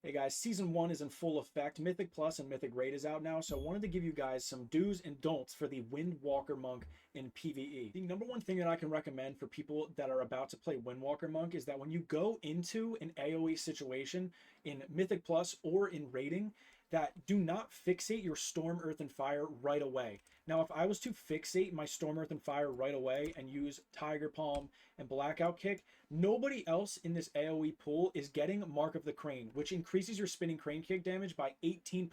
Hey guys, Season 1 is in full effect. Mythic Plus and Mythic Raid is out now, so I wanted to give you guys some do's and don'ts for the Windwalker Monk in PVE. The number one thing that I can recommend for people that are about to play Windwalker Monk is that when you go into an AoE situation in Mythic Plus or in raiding, that do not fixate your Storm, Earth, and Fire right away. Now, if I was to fixate my Storm, Earth, and Fire right away and use Tiger Palm and Blackout Kick, nobody else in this AoE pool is getting Mark of the Crane, which increases your spinning crane kick damage by 18%.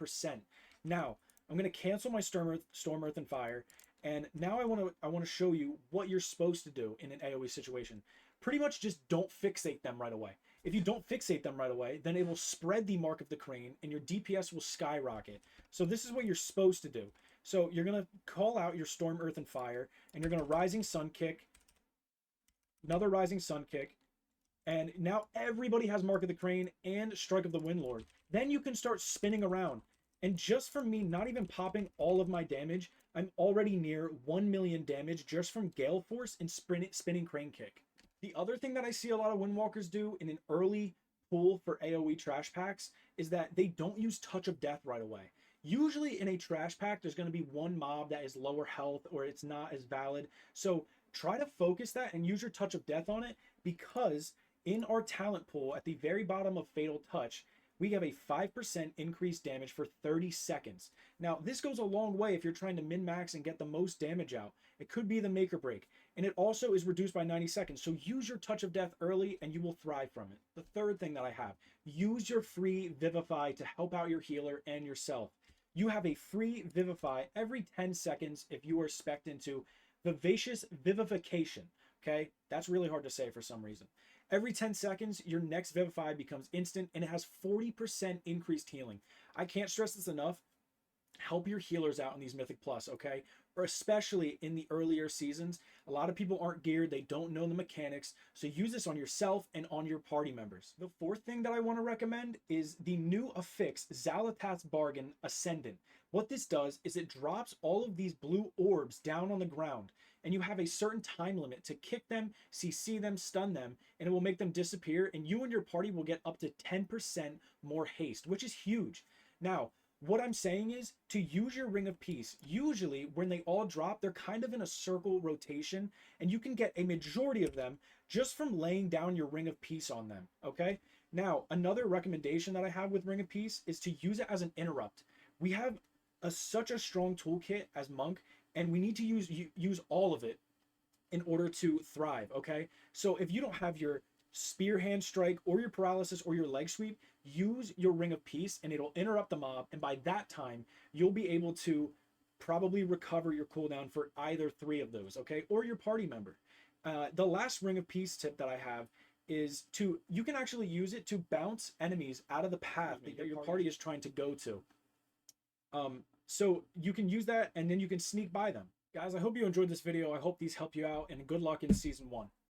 Now, I'm going to cancel my Storm, Earth, and Fire, and now I want to show you what you're supposed to do in an AoE situation. Pretty much just don't fixate them right away. If you don't fixate them right away, then it will spread the Mark of the Crane, and your DPS will skyrocket. So this is what you're supposed to do. So you're going to call out your Storm, Earth, and Fire, and you're going to Rising Sun Kick, another Rising Sun Kick, and now everybody has Mark of the Crane and Strike of the Windlord. Then you can start spinning around. And just from me not even popping all of my damage, I'm already near 1 million damage just from Gale Force and Spinning Crane Kick. The other thing that I see a lot of Windwalkers do in an early pool for AoE trash packs is that they don't use Touch of Death right away. Usually in a trash pack, there's going to be one mob that is lower health or it's not as valid. So try to focus that and use your Touch of Death on it, because in our talent pool at the very bottom of Fatal Touch, we have a 5% increased damage for 30 seconds. Now, this goes a long way if you're trying to min-max and get the most damage out. It could be the make or break. And it also is reduced by 90 seconds. So use your Touch of Death early and you will thrive from it. The third thing that I have, use your free Vivify to help out your healer and yourself. You have a free Vivify every 10 seconds if you are spec'd into Vivacious Vivification. Okay, that's really hard to say for some reason. Every 10 seconds, your next Vivify becomes instant, and it has 40% increased healing. I can't stress this enough. Help your healers out in these Mythic Plus, okay? Or especially in the earlier seasons. A lot of people aren't geared, they don't know the mechanics, so use this on yourself and on your party members. The fourth thing that I want to recommend is the new affix Xal'atath's Bargain Ascendant. What this does is it drops all of these blue orbs down on the ground, and you have a certain time limit to kick them, CC them, stun them, and it will make them disappear, and you and your party will get up to 10% more haste, which is huge. Now, what I'm saying is to use your Ring of Peace. Usually when they all drop, they're kind of in a circle rotation, and you can get a majority of them just from laying down your Ring of Peace on them, okay? Now, another recommendation that I have with Ring of Peace is to use it as an interrupt. We have such a strong toolkit as Monk, and we need to use all of it in order to thrive, okay? So if you don't have your Spear Hand Strike or your Paralysis or your Leg Sweep, use your Ring of Peace and it'll interrupt the mob, and by that time you'll be able to probably recover your cooldown for either three of those, okay, or your party member. The last Ring of Peace tip that I have is you can actually use it to bounce enemies out of the path that your party is trying to go to. So you can use that and then you can sneak by them. Guys, I hope you enjoyed this video. I hope these help you out, and good luck in Season 1.